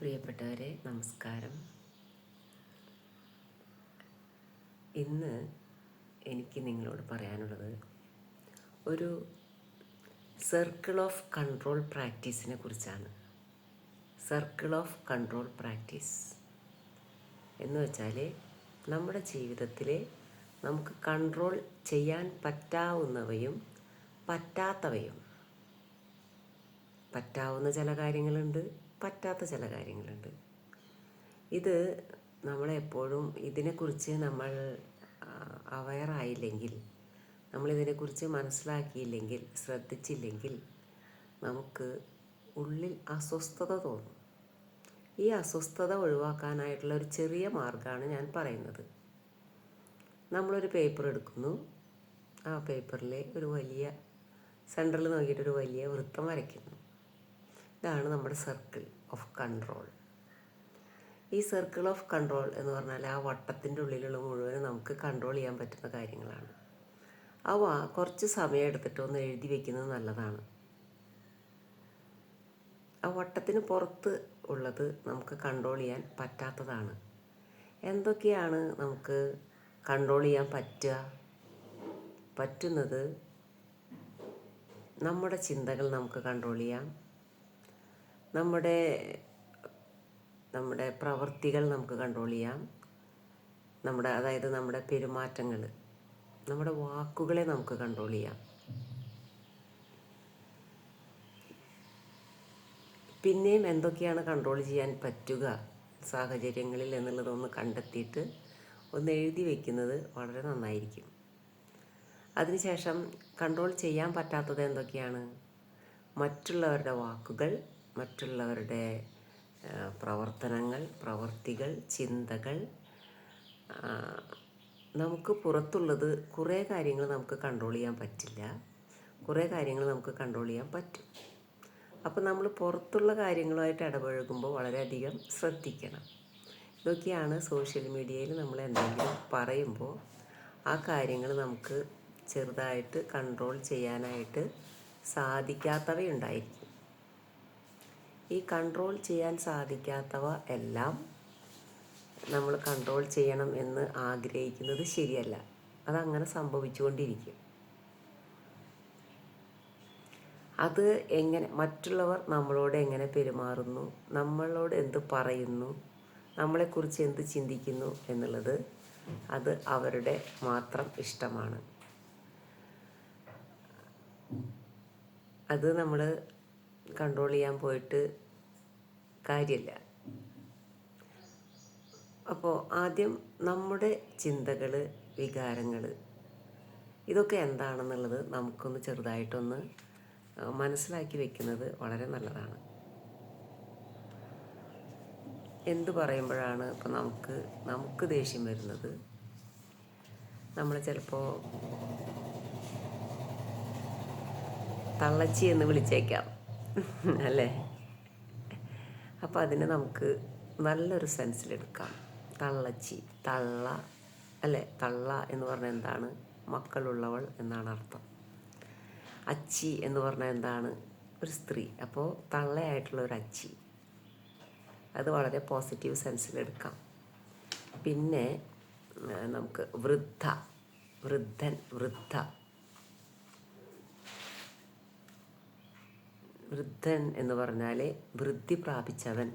പ്രിയപ്പെട്ടവരെ, നമസ്കാരം. ഇന്ന് എനിക്ക് നിങ്ങളോട് പറയാനുള്ളത് ഒരു സർക്കിൾ ഓഫ് കൺട്രോൾ പ്രാക്ടീസിനെ കുറിച്ചാണ്. സർക്കിൾ ഓഫ് കൺട്രോൾ പ്രാക്ടീസ് എന്ന് വെച്ചാൽ നമ്മുടെ ജീവിതത്തിൽ നമുക്ക് കൺട്രോൾ ചെയ്യാൻ പറ്റാവുന്നവയും പറ്റാത്തവയും, പറ്റാവുന്ന ചില കാര്യങ്ങളുണ്ട്, പറ്റാത്ത ചില കാര്യങ്ങളുണ്ട്. ഇത് നമ്മളെപ്പോഴും ഇതിനെക്കുറിച്ച് നമ്മൾ അവെയറായില്ലെങ്കിൽ, നമ്മളിതിനെക്കുറിച്ച് മനസ്സിലാക്കിയില്ലെങ്കിൽ, ശ്രദ്ധിച്ചില്ലെങ്കിൽ നമുക്ക് ഉള്ളിൽ അസ്വസ്ഥത തോന്നും. ഈ അസ്വസ്ഥത ഒഴിവാക്കാനായിട്ടുള്ള ഒരു ചെറിയ മാർഗ്ഗമാണ് ഞാൻ പറയുന്നത്. നമ്മളൊരു പേപ്പർ എടുക്കുന്നു, ആ പേപ്പറിൽ ഒരു വലിയ സെൻറ്ററിൽ നോക്കിയിട്ടൊരു വലിയ വൃത്തം വരയ്ക്കുന്നു. ഇതാണ് നമ്മുടെ സർക്കിൾ ഓഫ് കൺട്രോൾ. ഈ സർക്കിൾ ഓഫ് കൺട്രോൾ എന്ന് പറഞ്ഞാൽ ആ വട്ടത്തിൻ്റെ ഉള്ളിലുള്ള മുഴുവനും നമുക്ക് കൺട്രോൾ ചെയ്യാൻ പറ്റുന്ന കാര്യങ്ങളാണ്. അവ കുറച്ച് സമയം എടുത്തിട്ട് ഒന്ന് എഴുതി വയ്ക്കുന്നത് നല്ലതാണ്. ആ വട്ടത്തിന് പുറത്ത് ഉള്ളത് നമുക്ക് കൺട്രോൾ ചെയ്യാൻ പറ്റാത്തതാണ്. എന്തൊക്കെയാണ് നമുക്ക് കൺട്രോൾ ചെയ്യാൻ പറ്റുന്നത്? നമ്മുടെ ചിന്തകൾ നമുക്ക് കൺട്രോൾ ചെയ്യാം. നമ്മുടെ പ്രവൃത്തികൾ നമുക്ക് കൺട്രോൾ ചെയ്യാം. അതായത് നമ്മുടെ പെരുമാറ്റങ്ങൾ, നമ്മുടെ വാക്കുകളെ നമുക്ക് കൺട്രോൾ ചെയ്യാം. പിന്നെയും എന്തൊക്കെയാണ് കൺട്രോൾ ചെയ്യാൻ പറ്റുക സാഹചര്യങ്ങളിൽ എന്നുള്ളതൊന്ന് കണ്ടെത്തിയിട്ട് ഒന്ന് എഴുതി വയ്ക്കുന്നത് വളരെ നന്നായിരിക്കും. അതിനുശേഷം കൺട്രോൾ ചെയ്യാൻ പറ്റാത്തത് എന്തൊക്കെയാണ്? മറ്റുള്ളവരുടെ വാക്കുകൾ, മറ്റുള്ളവരുടെ പ്രവർത്തികൾ, ചിന്തകൾ. നമുക്ക് പുറത്തുള്ളത് കുറേ കാര്യങ്ങൾ നമുക്ക് കൺട്രോൾ ചെയ്യാൻ പറ്റില്ല, കുറേ കാര്യങ്ങൾ നമുക്ക് കൺട്രോൾ ചെയ്യാൻ പറ്റും. അപ്പോൾ നമ്മൾ പുറത്തുള്ള കാര്യങ്ങളുമായിട്ട് ഇടപഴകുമ്പോൾ വളരെയധികം ശ്രദ്ധിക്കണം. ഇതൊക്കെയാണ് സോഷ്യൽ മീഡിയയിൽ നമ്മൾ എന്തെങ്കിലും പറയുമ്പോൾ ആ കാര്യങ്ങൾ നമുക്ക് ചെറുതായിട്ട് കൺട്രോൾ ചെയ്യാനായിട്ട് സാധിക്കാത്തവയുണ്ടായിരിക്കും. ഈ കൺട്രോൾ ചെയ്യാൻ സാധിക്കാത്തവ എല്ലാം നമ്മൾ കൺട്രോൾ ചെയ്യണം എന്ന് ആഗ്രഹിക്കുന്നത് ശരിയല്ല. അതങ്ങനെ സംഭവിച്ചുകൊണ്ടിരിക്കും. അത് മറ്റുള്ളവർ നമ്മളോട് എങ്ങനെ പെരുമാറുന്നു, നമ്മളോട് എന്ത് പറയുന്നു, നമ്മളെക്കുറിച്ച് എന്ത് ചിന്തിക്കുന്നു എന്നുള്ളത് അത് അവരുടെ മാത്രം ഇഷ്ടമാണ്. അത് നമ്മൾ കൺട്രോൾ ചെയ്യാൻ പോയിട്ട് കാര്യമില്ല. അപ്പോൾ ആദ്യം നമ്മുടെ ചിന്തകൾ, വികാരങ്ങൾ, ഇതൊക്കെ എന്താണെന്നുള്ളത് നമുക്കൊന്ന് ചെറുതായിട്ടൊന്ന് മനസ്സിലാക്കി വെക്കുന്നത് വളരെ നല്ലതാണ്. എന്ത് പറയുമ്പോഴാണ് ഇപ്പോൾ നമുക്ക് ദേഷ്യം വരുന്നത്? നമ്മൾ ചിലപ്പോൾ തള്ളച്ചി എന്ന് വിളിച്ചേക്കാം അല്ലേ? അപ്പോൾ അതിനെ നമുക്ക് നല്ലൊരു സെൻസിലെടുക്കാം. തള്ളച്ചി, തള്ള അല്ലേ? തള്ള എന്ന് പറഞ്ഞാൽ എന്താണ്? മക്കളുള്ളവൾ എന്നാണ് അർത്ഥം. അച്ചി എന്ന് പറഞ്ഞാൽ എന്താണ്? ഒരു സ്ത്രീ. അപ്പോൾ തള്ളയായിട്ടുള്ള ഒരു അച്ചി, അത് വളരെ പോസിറ്റീവ് സെൻസിലെടുക്കാം. പിന്നെ നമുക്ക് വൃദ്ധൻ, വൃദ്ധൻ എന്ന് പറഞ്ഞാൽ വൃദ്ധി പ്രാപിച്ചവൻ,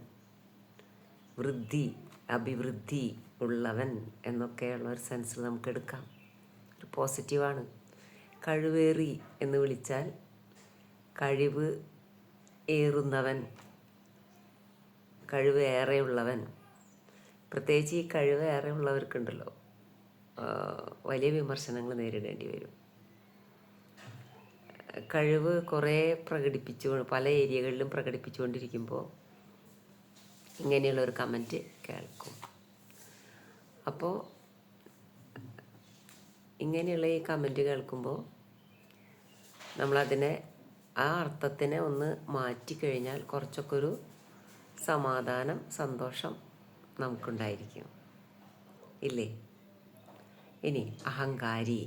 അഭിവൃദ്ധി ഉള്ളവൻ എന്നൊക്കെയുള്ള ഒരു സെൻസിൽ നമുക്ക് എടുക്കാം. ഒരു പോസിറ്റീവാണ്. കഴിവേറി എന്ന് വിളിച്ചാൽ കഴിവ് ഏറുന്നവൻ, കഴിവ് ഏറെയുള്ളവൻ. പ്രത്യേകിച്ച് ഈ കഴിവ് ഏറെ ഉള്ളവർക്കുണ്ടല്ലോ, വലിയ വിമർശനങ്ങൾ നേരിടേണ്ടി വരും. കഴിവ് കുറേ പല ഏരിയകളിലും പ്രകടിപ്പിച്ചുകൊണ്ടിരിക്കുമ്പോൾ ഇങ്ങനെയുള്ളൊരു കമൻറ്റ് കേൾക്കും. അപ്പോൾ ഇങ്ങനെയുള്ള ഈ കമൻറ്റ് കേൾക്കുമ്പോൾ നമ്മളതിനെ, ആ അർത്ഥത്തിനെ ഒന്ന് മാറ്റിക്കഴിഞ്ഞാൽ കുറച്ചൊക്കെ ഒരു സമാധാനം, സന്തോഷം നമുക്കുണ്ടായിരിക്കും, ഇല്ലേ? ഇനി അഹങ്കാരി.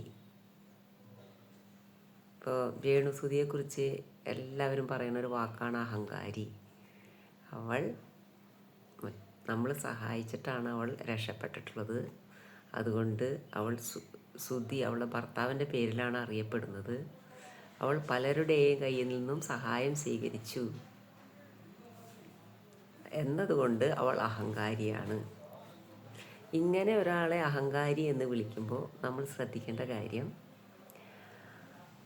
ഇപ്പോൾ രേണുസുതിയെക്കുറിച്ച് എല്ലാവരും പറയുന്നൊരു വാക്കാണ് അഹങ്കാരി. അവൾ നമ്മൾ സഹായിച്ചിട്ടാണ് അവൾ രക്ഷപ്പെട്ടിട്ടുള്ളത്. അതുകൊണ്ട് അവൾ സുധി അവളുടെ ഭർത്താവിൻ്റെ പേരിലാണ് അറിയപ്പെടുന്നത്. അവൾ പലരുടെയും കയ്യിൽ നിന്നും സഹായം സ്വീകരിച്ചു എന്നതുകൊണ്ട് അവൾ അഹങ്കാരിയാണ്. ഇങ്ങനെ ഒരാളെ അഹങ്കാരി എന്ന് വിളിക്കുമ്പോൾ നമ്മൾ ശ്രദ്ധിക്കേണ്ട കാര്യം,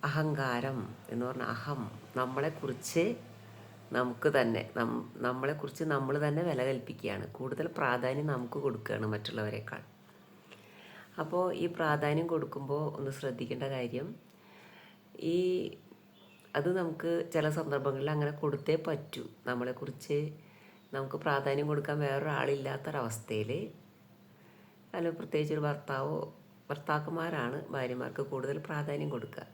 അഹങ്കാരം എന്ന് പറഞ്ഞാൽ അഹം, നമ്മളെക്കുറിച്ച് നമുക്ക് തന്നെ നമ്മളെക്കുറിച്ച് നമ്മൾ തന്നെ വില കൽപ്പിക്കുകയാണ്. കൂടുതൽ പ്രാധാന്യം നമുക്ക് കൊടുക്കുകയാണ് മറ്റുള്ളവരെക്കാൾ. അപ്പോൾ ഈ പ്രാധാന്യം കൊടുക്കുമ്പോൾ ഒന്ന് ശ്രദ്ധിക്കേണ്ട കാര്യം, അത് നമുക്ക് ചില സന്ദർഭങ്ങളിൽ അങ്ങനെ കൊടുത്തേ പറ്റൂ. നമ്മളെക്കുറിച്ച് നമുക്ക് പ്രാധാന്യം കൊടുക്കാൻ വേറൊരാളില്ലാത്തൊരവസ്ഥയിൽ, അല്ലെങ്കിൽ പ്രത്യേകിച്ച് ഒരു ഭർത്താക്കന്മാരാണ് ഭാര്യമാർക്ക് കൂടുതൽ പ്രാധാന്യം കൊടുക്കുക.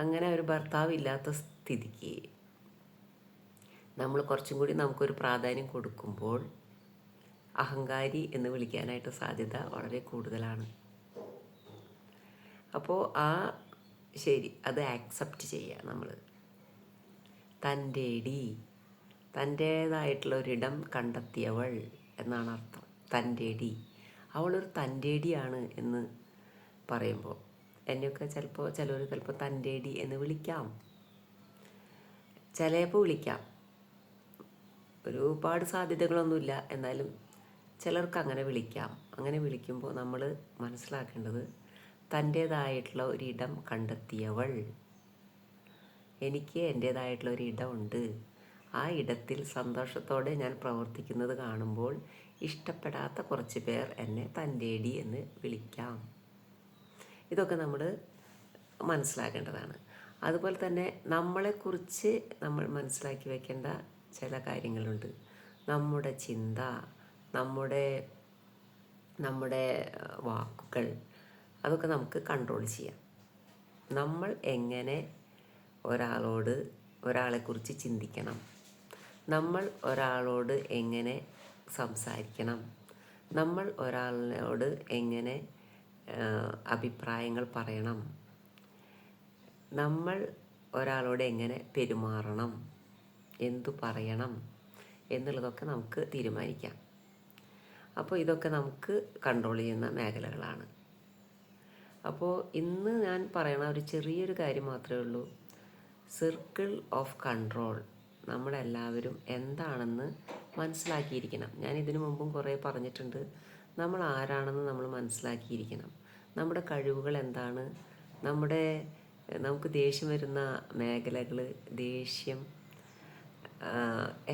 അങ്ങനെ ഒരു ഭർത്താവ് ഇല്ലാത്ത സ്ഥിതിക്ക് നമ്മൾ കുറച്ചും കൂടി നമുക്കൊരു പ്രാധാന്യം കൊടുക്കുമ്പോൾ അഹങ്കാരി എന്ന് വിളിക്കാനായിട്ട് സാധ്യത വളരെ കൂടുതലാണ്. അപ്പോൾ ശരി, അത് ആക്സെപ്റ്റ് ചെയ്യുക. നമ്മൾ തൻ്റേതായിട്ടുള്ള ഒരിടം കണ്ടെത്തിയവൾ എന്നാണ് അർത്ഥം. തൻ്റേടി, അവളൊരു തൻ്റേടിയാണ് എന്ന് പറയുമ്പോൾ, എന്നെയൊക്കെ ചിലർ തൻ്റേടി എന്ന് വിളിക്കാം, ചിലപ്പോൾ വിളിക്കാം. ഒരുപാട് സാധ്യതകളൊന്നുമില്ല, എന്നാലും ചിലർക്ക് അങ്ങനെ വിളിക്കാം. അങ്ങനെ വിളിക്കുമ്പോൾ നമ്മൾ മനസ്സിലാക്കേണ്ടത്, തൻ്റേതായിട്ടുള്ള ഒരിടം കണ്ടെത്തിയവൾ, എനിക്ക് എൻ്റേതായിട്ടുള്ള ഒരിടമുണ്ട്, ആ ഇടത്തിൽ സന്തോഷത്തോടെ ഞാൻ പ്രവർത്തിക്കുന്നത് കാണുമ്പോൾ ഇഷ്ടപ്പെടാത്ത കുറച്ച് പേർ എന്നെ തൻ്റേടി എന്ന് വിളിക്കാം. ഇതൊക്കെ നമ്മൾ മനസ്സിലാക്കേണ്ടതാണ്. അതുപോലെ തന്നെ നമ്മളെക്കുറിച്ച് നമ്മൾ മനസ്സിലാക്കി വയ്ക്കേണ്ട ചില കാര്യങ്ങളുണ്ട്. നമ്മുടെ ചിന്ത, നമ്മുടെ വാക്കുകൾ, അതൊക്കെ നമുക്ക് കൺട്രോൾ ചെയ്യാം. നമ്മൾ എങ്ങനെ ഒരാളെക്കുറിച്ച് ചിന്തിക്കണം, നമ്മൾ ഒരാളോട് എങ്ങനെ സംസാരിക്കണം, നമ്മൾ ഒരാളോട് എങ്ങനെ അഭിപ്രായങ്ങൾ പറയണം, നമ്മൾ ഒരാളോട് എങ്ങനെ പെരുമാറണം, എന്തു പറയണം എന്നുള്ളതൊക്കെ നമുക്ക് തീരുമാനിക്കാം. അപ്പോൾ ഇതൊക്കെ നമുക്ക് കൺട്രോൾ ചെയ്യുന്ന മേഖലകളാണ്. അപ്പോൾ ഇന്ന് ഞാൻ പറയണ ഒരു ചെറിയൊരു കാര്യം മാത്രമേ ഉള്ളൂ. സർക്കിൾ ഓഫ് കൺട്രോൾ നമ്മളെല്ലാവരും എന്താണെന്ന് മനസ്സിലാക്കിയിരിക്കണം. ഞാൻ ഇതിനു മുമ്പും കുറേ പറഞ്ഞിട്ടുണ്ട്. നമ്മൾ ആരാണെന്ന് നമ്മൾ മനസ്സിലാക്കിയിരിക്കണം. നമ്മുടെ കഴിവുകൾ എന്താണ്, നമുക്ക് ദേഷ്യം വരുന്ന മേഖലകൾ, ദേഷ്യം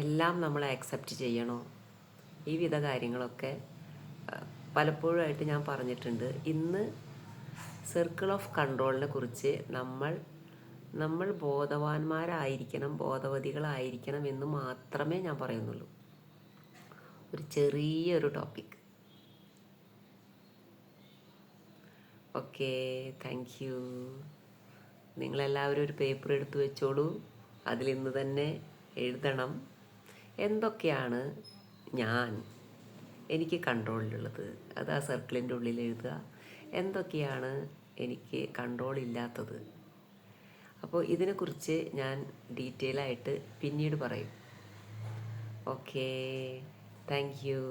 എല്ലാം നമ്മൾ ആക്സെപ്റ്റ് ചെയ്യണോ, ഈ വിധ കാര്യങ്ങളൊക്കെ പലപ്പോഴുമായിട്ട് ഞാൻ പറഞ്ഞിട്ടുണ്ട്. ഇന്ന് സർക്കിൾ ഓഫ് കൺട്രോളിനെ കുറിച്ച് നമ്മൾ ബോധവാന്മാരായിരിക്കണം, ബോധവതികളായിരിക്കണം എന്ന് മാത്രമേ ഞാൻ പറയുന്നുള്ളൂ. ഒരു ചെറിയൊരു ടോപ്പിക്. Okay, thank you. നിങ്ങളെല്ലാവരും ഒരു പേപ്പർ എടുത്ത് വെച്ചോളൂ. അതിലിന്ന് തന്നെ എഴുതണം, എന്തൊക്കെയാണ് എനിക്ക് കൺട്രോളിലുള്ളത്. അത് ആ സർക്കിളിൻ്റെ ഉള്ളിൽ എഴുതുക. എന്തൊക്കെയാണ് എനിക്ക് കൺട്രോൾ ഇല്ലാത്തത്. അപ്പോൾ ഇതിനെക്കുറിച്ച് ഞാൻ ഡീറ്റെയിൽ ആയിട്ട് പിന്നീട് പറയും. Okay, thank you.